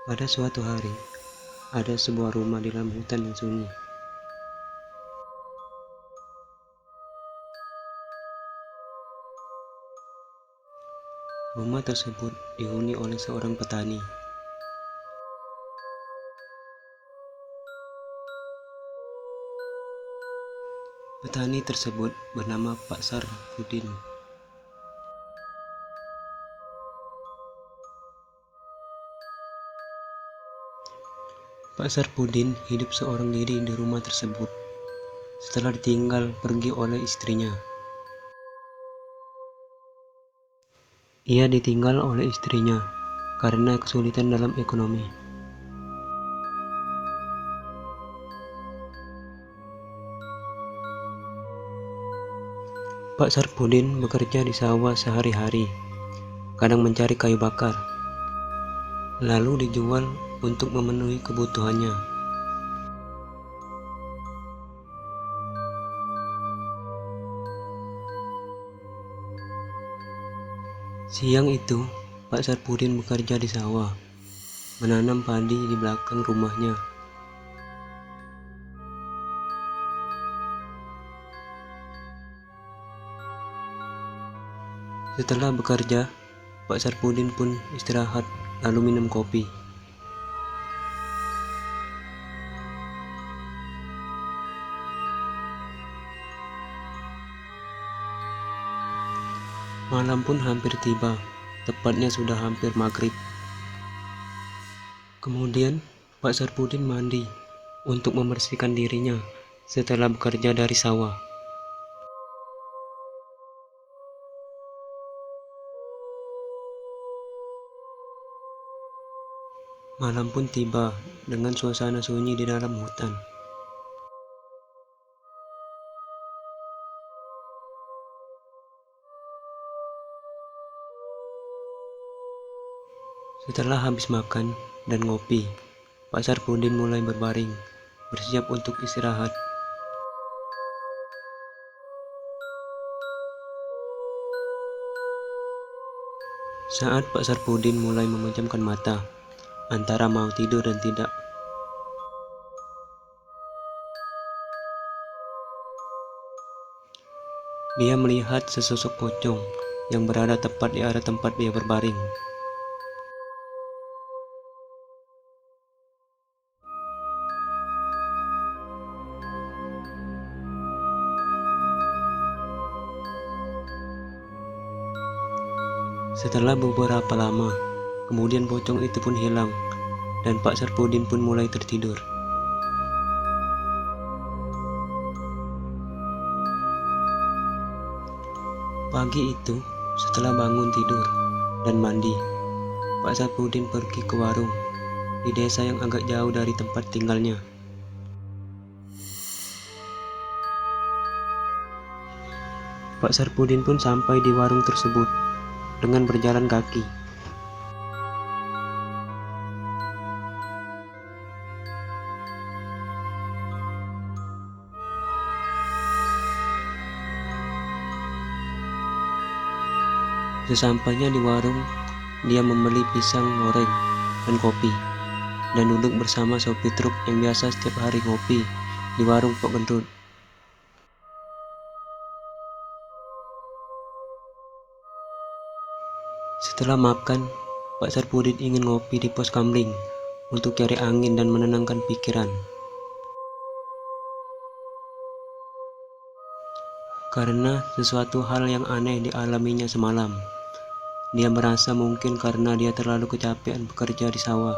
Pada suatu hari, ada sebuah rumah di dalam hutan yang sunyi. Rumah tersebut dihuni oleh seorang petani. Petani tersebut bernama Pak Sarpudin. Pak Sarpudin hidup seorang diri di rumah tersebut setelah ditinggal pergi oleh istrinya. Ia ditinggal oleh istrinya karena kesulitan dalam ekonomi. Pak Sarpudin bekerja di sawah sehari-hari, kadang mencari kayu bakar, lalu dijual untuk memenuhi kebutuhannya. Siang itu, Pak Sarpudin bekerja di sawah, menanam padi di belakang rumahnya. Setelah bekerja, Pak Sarpudin pun istirahat lalu minum kopi. Malam pun hampir tiba, tepatnya sudah hampir maghrib. Kemudian, Pak Sarpudin mandi untuk membersihkan dirinya setelah bekerja dari sawah. Malam pun tiba dengan suasana sunyi di dalam hutan. Setelah habis makan dan ngopi, Pak Sarpudin mulai berbaring, bersiap untuk istirahat. Saat Pak Sarpudin mulai memejamkan mata, antara mau tidur dan tidak, dia melihat sesosok pocong yang berada tepat di arah tempat dia berbaring. Setelah beberapa lama, kemudian pocong itu pun hilang, dan Pak Sarpudin pun mulai tertidur. Pagi itu, setelah bangun tidur dan mandi, Pak Sarpudin pergi ke warung di desa yang agak jauh dari tempat tinggalnya. Pak Sarpudin pun sampai di warung tersebut dengan berjalan kaki. Sesampainya di warung, dia membeli pisang goreng dan kopi, dan duduk bersama sopir truk yang biasa setiap hari ngopi di warung Pok Gendut. Setelah makan, Pak Sarpudin ingin ngopi di pos kamling untuk cari angin dan menenangkan pikiran. Karena sesuatu hal yang aneh dialaminya semalam. Dia merasa mungkin karena dia terlalu kecapean bekerja di sawah.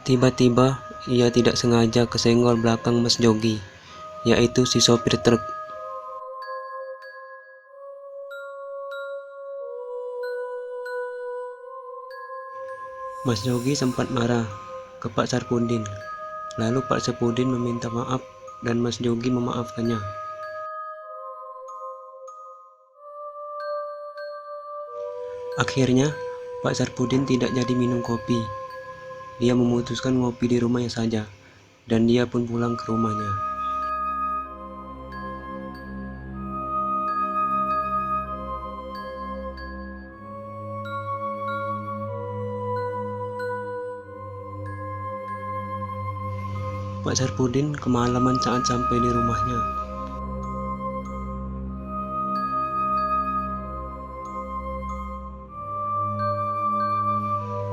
Tiba-tiba, ia tidak sengaja kesenggol belakang Mas Jogi, yaitu si sopir truk. Mas Jogi sempat marah ke Pak Sarpudin. Lalu Pak Sarpudin meminta maaf dan Mas Jogi memaafkannya. Akhirnya, Pak Sarpudin tidak jadi minum kopi. Dia memutuskan ngopi di rumahnya saja, dan dia pun pulang ke rumahnya. Pak Sarpudin kemalaman saat sampai di rumahnya.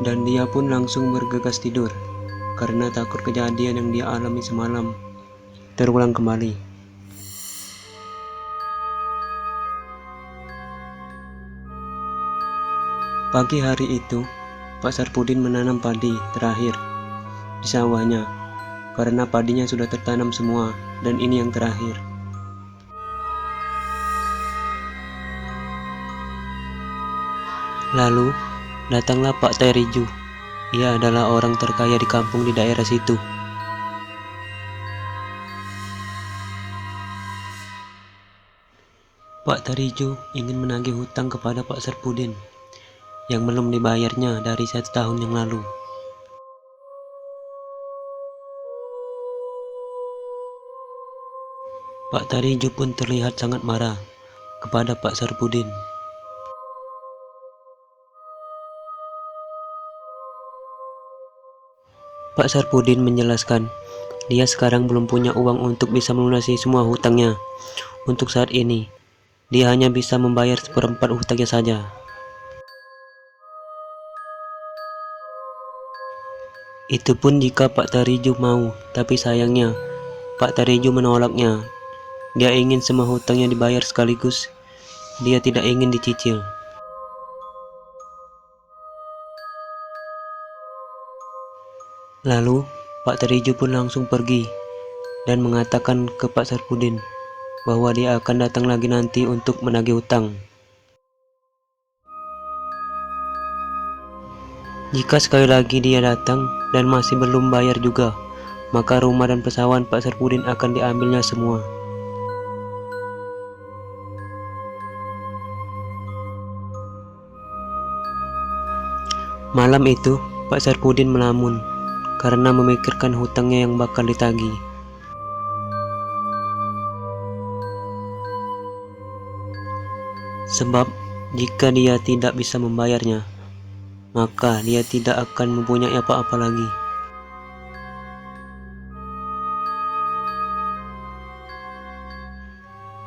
Dan dia pun langsung bergegas tidur, karena takut kejadian yang dia alami semalam terulang kembali. Pagi hari itu, Pak Sarpudin menanam padi terakhir di sawahnya, karena padinya sudah tertanam semua, dan ini yang terakhir. Lalu, datanglah Pak Teriju. Ia adalah orang terkaya di kampung di daerah situ. Pak Teriju ingin menagih hutang kepada Pak Sarpudin yang belum dibayarnya dari 1 tahun yang lalu. Pak Teriju pun terlihat sangat marah kepada Pak Sarpudin. Pak Sarpudin menjelaskan, dia sekarang belum punya uang untuk bisa melunasi semua hutangnya. Untuk saat ini, dia hanya bisa membayar 1/4 hutangnya saja. Itu pun jika Pak Teriju mau, tapi sayangnya Pak Teriju menolaknya. Dia ingin semua hutangnya dibayar sekaligus. Dia tidak ingin dicicil. Lalu, Pak Teriju pun langsung pergi dan mengatakan ke Pak Sarpudin bahwa dia akan datang lagi nanti untuk menagih hutang. Jika sekali lagi dia datang dan masih belum bayar juga, maka rumah dan pesawahan Pak Sarpudin akan diambilnya semua. Malam itu, Pak Sarpudin melamun karena memikirkan hutangnya yang bakal ditagih. Sebab, jika dia tidak bisa membayarnya, maka dia tidak akan mempunyai apa-apa lagi.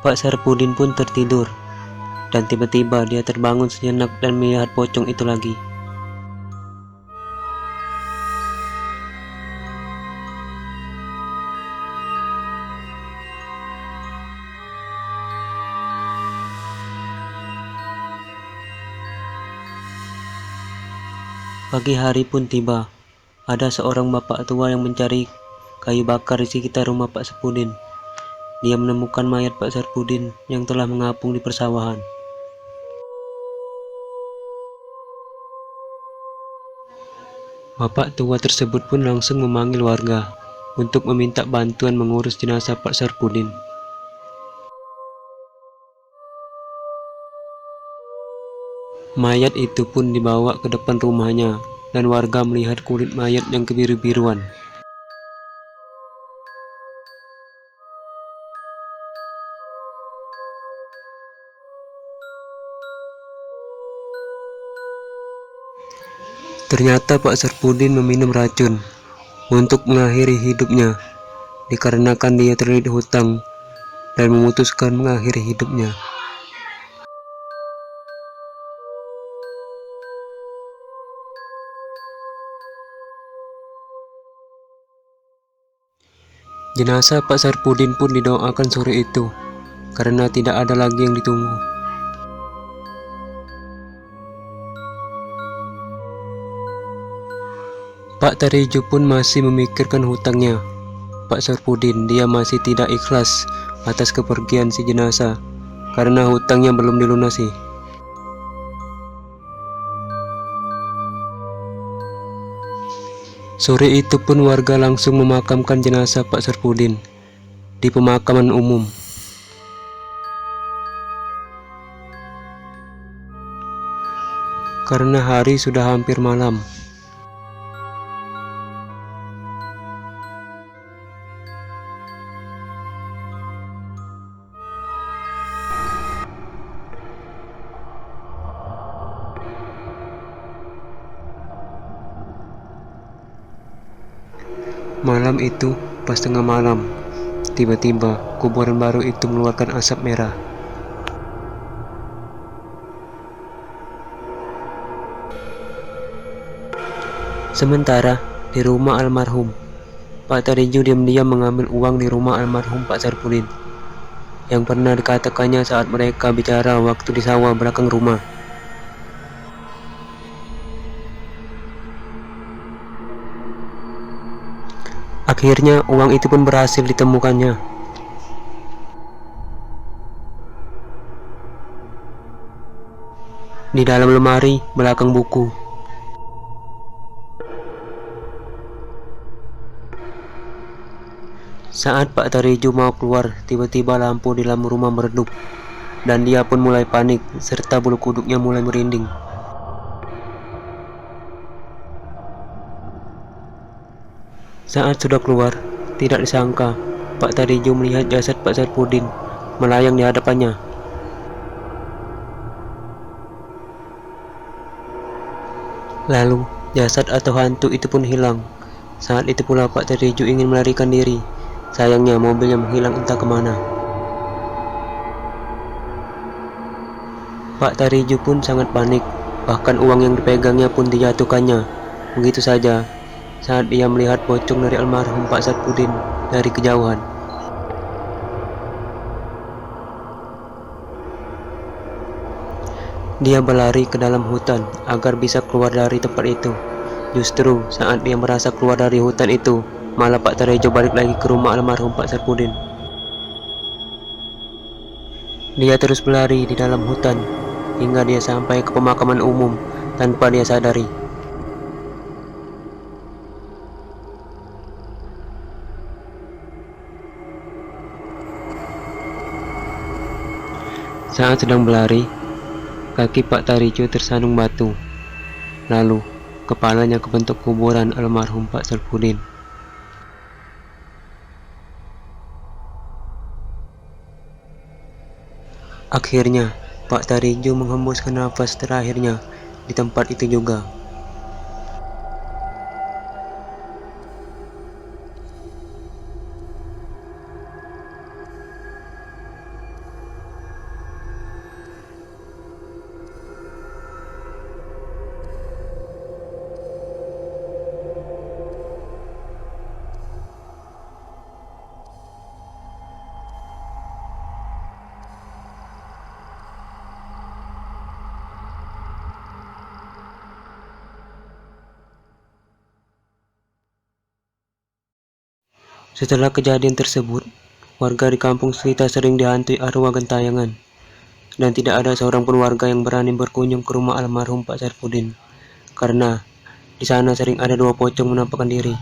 Pak Sarpudin pun tertidur, dan tiba-tiba dia terbangun sejenak dan melihat pocong itu lagi. Pagi hari pun tiba. Ada seorang bapak tua yang mencari kayu bakar di sekitar rumah Pak Sarpudin. Dia menemukan mayat Pak Sarpudin yang telah mengapung di persawahan. Bapak tua tersebut pun langsung memanggil warga untuk meminta bantuan mengurus jenazah Pak Sarpudin. Mayat itu pun dibawa ke depan rumahnya, dan warga melihat kulit mayat yang kebiru-biruan. Ternyata Pak Sarpudin meminum racun untuk mengakhiri hidupnya, dikarenakan dia terlilit hutang dan memutuskan mengakhiri hidupnya. Jenazah Pak Sarpudin pun didoakan sore itu, karena tidak ada lagi yang ditunggu. Pak Teriju pun masih memikirkan hutangnya. Pak Sarpudin, dia masih tidak ikhlas atas kepergian si jenazah, karena hutangnya belum dilunasi. Sore itu pun warga langsung memakamkan jenazah Pak Sarpudin di pemakaman umum. Karena hari sudah hampir malam. Malam itu, pas tengah malam, tiba-tiba kuburan baru itu mengeluarkan asap merah. Sementara di rumah almarhum, Pak Tarijo diam-diam mengambil uang di rumah almarhum Pak Sarpudin yang pernah dikatakannya saat mereka bicara waktu di sawah belakang rumah. Akhirnya uang itu pun berhasil ditemukannya. Di dalam lemari belakang buku. Saat Pak Tarijo mau keluar, tiba-tiba lampu di dalam rumah meredup dan dia pun mulai panik serta bulu kuduknya mulai merinding. Saat sudah keluar, tidak disangka Pak Tarijo melihat jasad Pak Sarpudin melayang di hadapannya. Lalu jasad atau hantu itu pun hilang. Saat itu pula Pak Tarijo ingin melarikan diri. Sayangnya mobilnya menghilang entah kemana. Pak Tarijo pun sangat panik. Bahkan uang yang dipegangnya pun dijatuhkannya begitu saja saat dia melihat pocong dari almarhum Pak Sarpudin dari kejauhan. Dia berlari ke dalam hutan agar bisa keluar dari tempat itu. Justru saat dia merasa keluar dari hutan itu, malah Pak Tarijo balik lagi ke rumah almarhum Pak Sarpudin. Dia terus berlari di dalam hutan hingga dia sampai ke pemakaman umum tanpa dia sadari. Saat sedang berlari, kaki Pak Tarijo tersandung batu. Lalu, kepalanya kebentuk kuburan almarhum Pak Sarpudin. Akhirnya, Pak Tarijo menghembuskan nafas terakhirnya di tempat itu juga. Setelah kejadian tersebut, warga di kampung sekitar sering dihantui arwah gentayangan, dan tidak ada seorang pun warga yang berani berkunjung ke rumah almarhum Pak Sarpudin, karena di sana sering ada dua pocong menampakkan diri.